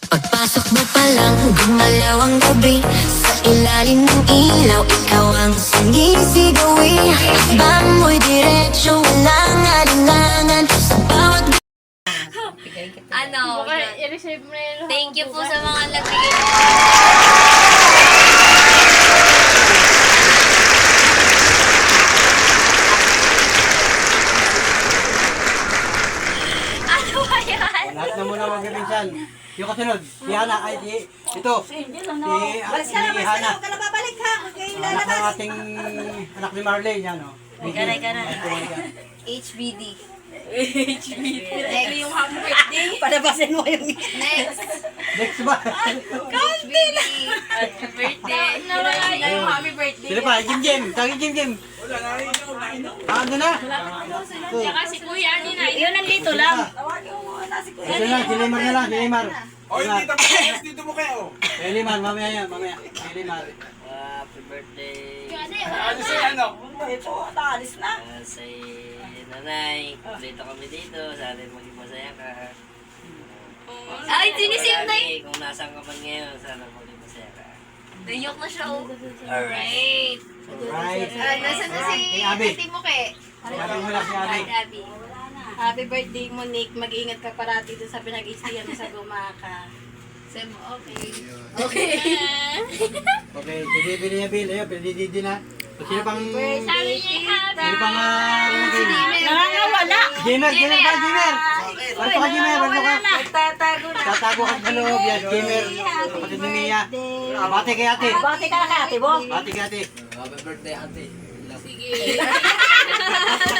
Pagpasok mo pa lang, gumalaw ang gabi. Sa ilalim ng ilaw, ikaw ang sinisigawi. Bang mo'y diretsyo, walang alinlangan. Sa bawat Ano? I-receive mo na yun. Thank you po sa mga nagbigay. Ano ba yan? Lahat na muna mga minsan. Yung kasunod, si Hana, ay ito. Si Hana. Anak ng ating anak ni Marlene, yan o. Garay ka na. HBD. Next. Yung happy birthday. Palabasin mo yung Next. Next ba? Kaunti lang. Happy birthday. Nawala yung happy birthday. Sino pa? Jim. Tagi Jim. Ano na? Tsaka si Kuya ni na. yun nandito lang. Ito lang, si Limar na lang, si Limar. Oy, dito mo kayo. Si Limar, mamaya yan, mamaya. Si Limar. Happy birthday Ano si ano? Ito, naalis na. sa nanay. Dito kami dito. Sana maging masaya ka. Ay, sinisip na Lagi, kung nasaan ka man ngayon, sana maging masaya ka. Nayok na siya. Oh. Alright. Alright. Nasaan na si Si Abi. Timuke? Sabi mo lang si Abi. Abi. Happy birthday, Monique. Mag-ingat ka parati doon sa pinag-iistihan mo sa Gumaka. Sem, okay. Okay, si Bibi niya Bill. Ayun, pinididi na. Sino pang... Sabi niya Sino pang... Nakakawala. Jimmer ka, Jimmer! Ano ka, Jimmer? Ano ka? Nagtatago na. Tatago ka sa loob. Yes, Jimmer. Kapatid ni Mia. Bati kay ate. Bati ka na kay ate mo. Bati kay ate. Happy birthday, ate.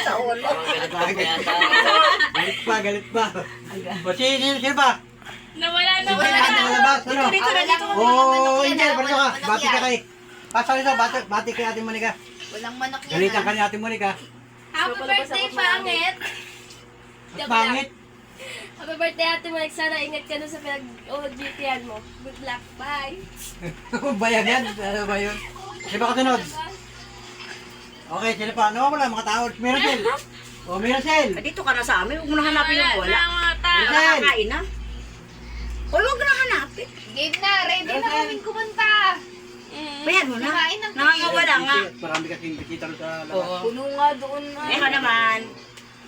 Sa ulo. Galit pa. O, sino pa? Nawala na. Labas, ano? Dito na, dito. Oh, Angel, parito ka. Bati ka kay... Pasok dito, bati kay ate Monica. Walang manok yan. Galitan ka ni ate Monica. Happy birthday, pangit. At pangit. Happy birthday, Ate Mike. Sana ingat ka nun sa pinag-OGT-an mo. Good luck. Bye. Bayan yan. Ano ba yun? Sino ba kasunod? Okay, sino pa? Ano wala mga tao? Miracel. O, Miracel. Dito ka na sa amin. Huwag mo na hanapin yung wala. Mga tao. Miracel. Nakakain na. Hoy, huwag na hanapin. Game na. Ready na kaming kumanta. Bayan mo na. Kumain ng Nakakawala nga. Marami kasing bisita rin sa labas. Oo. Puno nga doon na. Eka naman.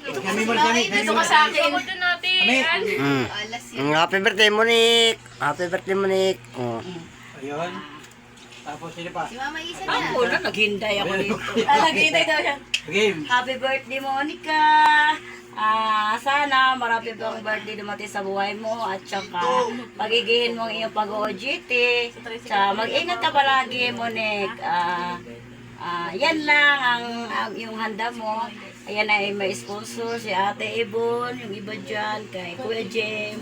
Kami mo rin. Dito ka sa akin. Ito natin. Kami. Alas yun. Happy birthday, Monique. Happy birthday, Monique. Oh. Ayun. Tapos sino pa? Si Mama Isa Ako na. na, naghinday ako dito. Naghintay daw siya. Game. Happy birthday, Monica! Sana marami pang birthday dumating sa buhay mo at saka pagigihin mo ang iyong pag-OGT. Mag-ingat ka palagi, Monique. Yan lang ang iyong handa mo. Ayan ay may sponsor, si Ate Ibon, yung iba dyan, kay Kuya Jem.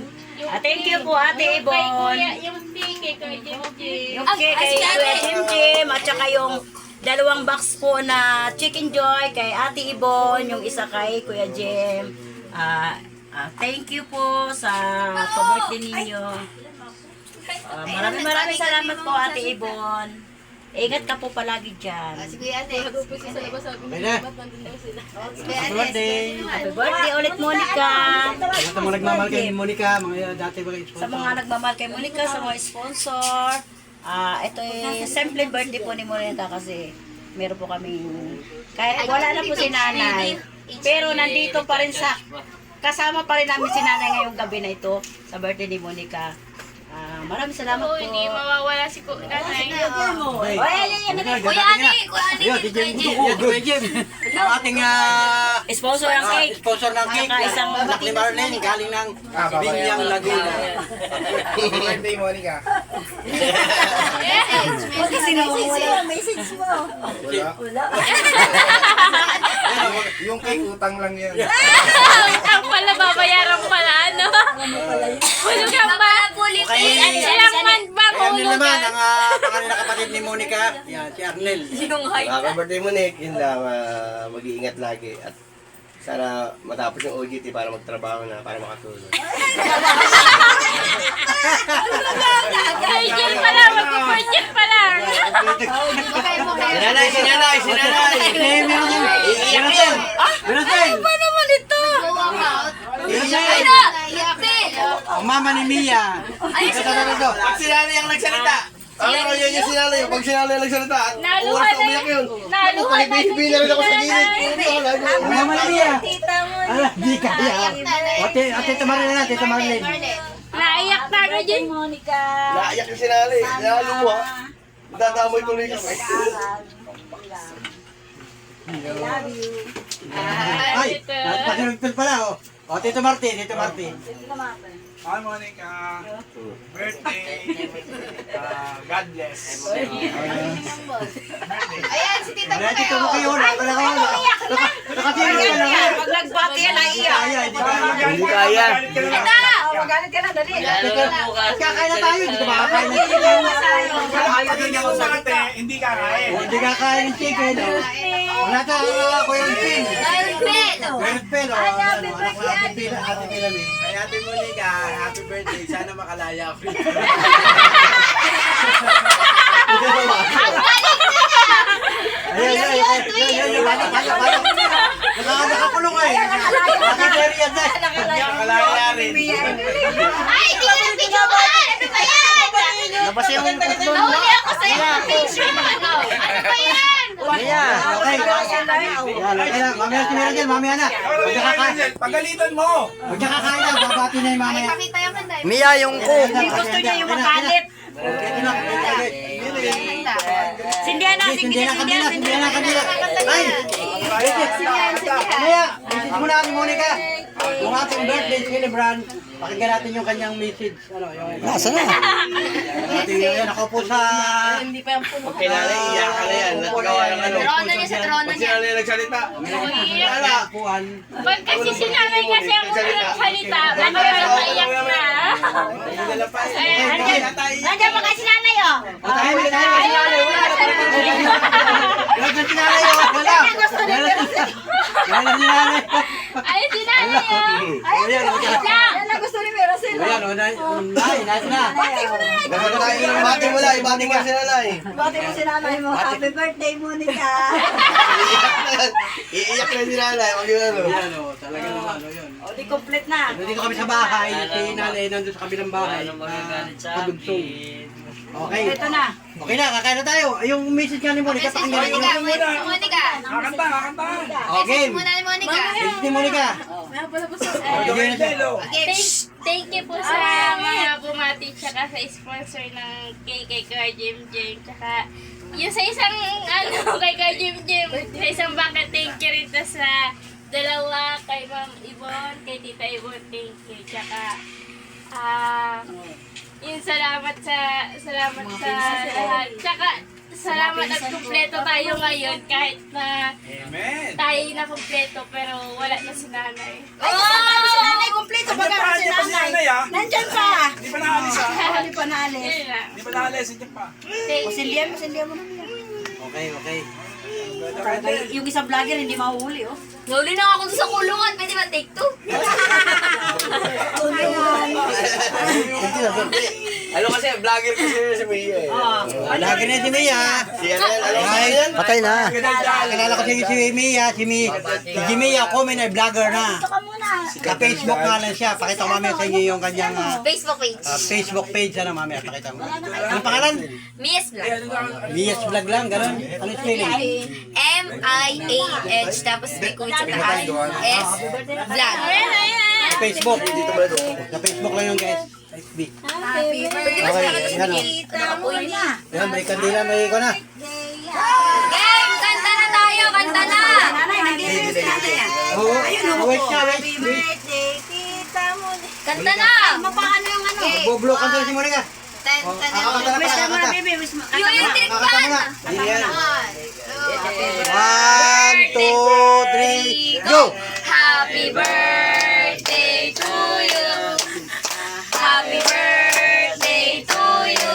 Thank you po, Ate Ibon. Yung pink kay Kuya Jim. Yung cake kay Kuya Jim at saka yung dalawang box po na Chicken Joy kay Ate Ibon, yung isa kay Kuya Jem. Thank you po sa pa-birthday ninyo. Maraming salamat po, Ate Ibon. Ingat ka po palagi dyan. Si Kuya Ate. Sa labas sabi Pwede. Si Kuya Happy Ate. birthday. Happy birthday ulit, Monica. Sa mga nagmamahal kay Monica, mga dati ba kayo Sa mga nagmamahal kay Monica, sa mga sponsor. Ito ay simple birthday po ni Monica kasi meron po kaming, kahit wala na po si nanay, pero nandito pa rin sa, kasama pa rin namin si nanay ngayong gabi na ito sa birthday ni Monica. Maraming salamat po. Hindi mawawala si Nanay. Oy, ayan. Kuya Ani. Kuya Ani. Ayun, si Jem. Kuya Jem. Ang ating Sponsor ang cake. sponsor ng cake. Saka isang anak ni Marlene, galing ng Binyang Laguna. Happy birthday, Monica. Kasi sino mo wala message mo. Wala. Yung cake, utang lang yan. Ang pala, babayaran pala, ano? Hulugan ba? Ilang man ba Ayan din naman hulugan? ang pangalan na kapatid ni Monica. Yan, si Arnel. Yung height. Happy birthday mo, Nick. Yun lang, mag-iingat lagi. At sana matapos yung OJT para magtrabaho na, para makatulog. Virgin pa lang, mag-virgin pa lang. Sinanay! Sinanay! Sinanay! Miracel! Miracel! Ano naman ito? Walkout. Miracel! Iyak. Ang mama ni Mia. Ito. Pag sinali ang nagsalita. Ano yun yung sinali? Pag sinali ang nagsalita. Oras na umiyak yun. Hibi na rin ako sa gilid. Ang mama ni Mia. Ala, di kaya. Tita Marilyn na, Tita Marilyn. Naiyak na ako dyan. Monica. Naiyak yung sinali. Naluluwa. Dadamoy tuloy kami. Ay, pasinugtol pala, oh. O, Tito Martin. Hi, Monica. Birthday. God bless. Ayan, si Tita Wala, Tito mo kayo. Nakasino ka na nga. Pag nagbati yan, naiiyak. Kaya, hindi kaya. Hindi kaya. Magalit ka na, dali. Lalo na bukas. Kakain na tayo, hindi ka makakain ng chicken. Ayaw niya ko sa hindi kakain. Hindi kakain ng chicken. Wala ka, Kuya Pin. Kuya Pin, o. Anak ko Ate Pilamin. Ay, Ate Monica, happy birthday. Sana makalaya ako. Ayan. Nakakulong eh. Nakakariyan na. Makalaya rin. Ay, hindi ka na videoan! Ano ba yan? Labas yung kutlong. Nahuli ako sa'yo ng picture mo, ano? Ano ba yan? Ayan, okay. Yan, mamaya tinira dyan, mamaya na. Pagalitan mo. Huwag niya kakain na, babati na yung mamaya. Pakita yung kanda. Mia yung cook. Gusto niya yung magalit. Sindihan na, Sindihan na kanila. Ay! Maya, message mo na ni Monica. Yung ating birthday celebrant, pakinggan natin yung kanyang message. Nasa na? Ayan, nakaupo sa... Hindi pa yung puno. Kinala, iyak ka na yan. Nagawa ng ano. Trono niya sa trono Pag niya. sinali nagsalita. Wala. Upuan. Pag kasi sinanay kasi ang unang salita, ano yung maiyak na. Nandiyan pa kasi nanay, oh. Tayo, wala kang sinanay, oh. Wala. Wala sinanay. Ay, sinanay yun. Ayan, Yan na gusto ni Merosel. ayan, nice na. Ibati mo lang, ibati mo si nanay. Bati mo si nanay mo. Happy birthday, Monica. Iiyak na si nanay. Wag yun ano. Ayan, oh, talaga naman, oh, yun. O, di complete na. Nandito kami sa bahay, si nanay nandun sa kabilang bahay. Ano magagalit sa Kadugtong. akin? Okay. Ito na. Okay na, kakain na tayo. Yung message nga ni Monica, pakinggan Monica, natin. Monica. Kakanta. Okay. Muna ni Monica. Message ni Monica. Bigyan na siya. Thank you po sa mga bumati tsaka sa sponsor ng KK Car Jim Jim tsaka yung sa isang kay Car Jim Jim sa isang bucket thank you rin to sa dalawa kay Ma'am Ibon, kay Tita Ibon thank you tsaka yung salamat sa lahat tsaka salamat at kumpleto tayo ngayon kahit na Amen. tayo na kumpleto pero wala na si nanay. Ay, kasama si nanay kompleto. Baga Nandiyan pa, si nandiyan pa si nanay. nanay, ah. Nandyan pa. Hindi pa naalis ah. Hindi pa naalis. Yun lang. Hindi pa naalis. Nandiyan pa. Thank O, sindihan mo na. Okay. Yung isang vlogger hindi mahuhuli, oh. Nahuli na ako sa kulungan. Pwede ba take two? Ano kasi, vlogger kasi si Mia eh. Lagi na si Mia. Si ano Ay, yan? patay na. Kilala ko si Mia, si Mia, comment ay vlogger na. Sa Facebook nga lang siya. Pakita ko mamaya sa inyo yung kanyang Facebook page. Facebook page. Ano mamaya, pakita mo. Anong pangalan? Mias Vlog. Mia's Vlog lang, gano'n. Ano spelling? M-I-A-H tapos may kuwit sa taas. S Vlog. Facebook. Sa Facebook lang yung guys. FB. Happy birthday. Okay, yan o. Nakapoy na. Yan, may kandila, may iko na. Game! Kanta na tayo! Kanta na! Nanay, nandito si nanay, ah. Oo, wait na, wait. birthday, tita mo. Kanta na! Mapaano yung ano? Bublo ka si Monica. Ten, Oh, ten, kakanta na Wish pala, ka muna, kakanta. baby. Wish mo. Yung electric Kakanta fan! muna. Yan. 1, 2, 1, 3, go! Happy birthday to you! Happy birthday to you!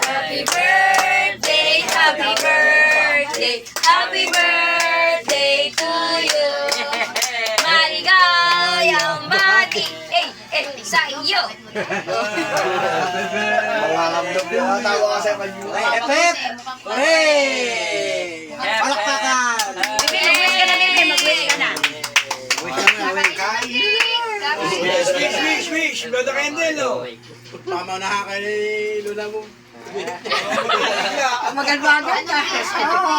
Happy birthday! Happy birthday! Happy birthday to you! Maligayang bati! Sa iyo! Mga kamdog yung tawa ka sa kanya. FF! Hey! Palakpakan! Mag-wish ka na, baby. Mag-wish ka na. Wait ka na, wait. Wish! Blow the candle, oh! Mama na kay Lula mo. Magalbagan ka. Oo.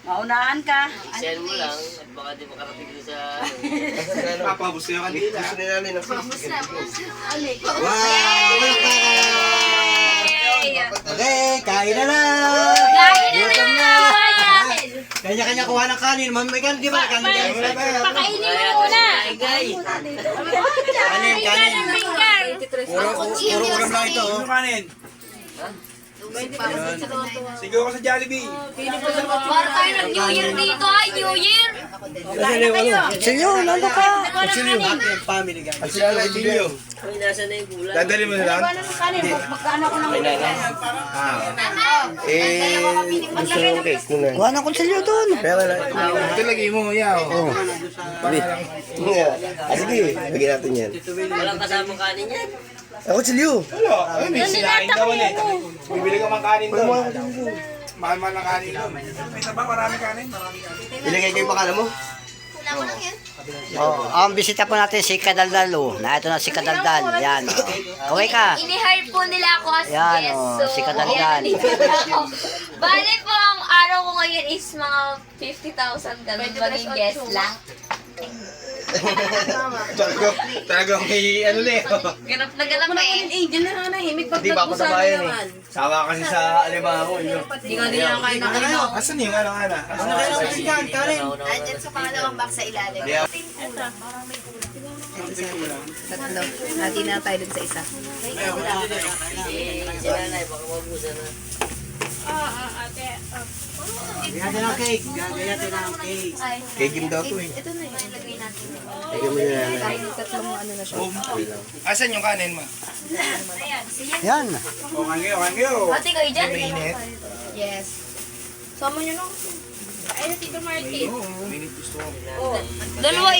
Maunahan ka. Send mo lang at baka di makarating doon sa... Papabos kayo kanila. Gusto nila namin ng Okay, kain na na! Gutom na! Kanya-kanya kuha ng kanin. May kanin, di ba? Kanin. Pakainin mo muna. Kanin, kanin. Finger. Puro ulam lang ito. Ano kanin? Sigaw ko sa Jollibee. Para tayo nag-New Year dito ay New Year. Silyo, lalo ka! Silyo. Happy family, guys. At sila na Emilio. Uy, nasa na yung gulay? Dadali mo na lang? Magkano ko ng gusto ng cake ko na. Kuha na konsilyo doon. Pera lang. Ito lagi mo, yaw. Oo. Sige, lagyan natin yan. Walang kasamang kanin yan. Ako silyo. Wala. Ay, may sinain daw eh. Bibili ka mang kanin doon. Mahal-mahal na kanin doon. May taba, marami kanin. Ilagay ko yung pangalan mo. Oh, ang bisita po natin si Kadaldal. Na ito na si Kadaldal. Yan. Kaway ka. Ini-hire po nila ako as Yan, guest. oh, So, si Kadaldal. ayan, dito na ako. Bale po, ang araw ko ngayon is mga 50,000 ganun. Maging guest lang. Talagang may ano na eh. Ganap na ganap na eh. Angel na nga nahimik pag Hindi ba patabayan eh. Sawa kasi sa alimango. Hindi nga din ako kain na kayo. Asan yung ano-ano? Ano kayo ng bisikan, Karen? Andyan sa pangalawang box sa ilalim. Tatlo. Hati na tayo dun sa isa. Si nanay, baka mabusan na. Ate. Gaya natin ng cake. Gaya natin ng cake. Kegim daw to eh. Ito na yung ilagay natin. Kegim mo na. Tatlong ano na siya. Asan yung kanin mo? Yan. Okay. Ate kayo dyan? Mainit. Yes. Sama nyo na. Ay, Tito Martin. Mainit gusto ko. Dalawa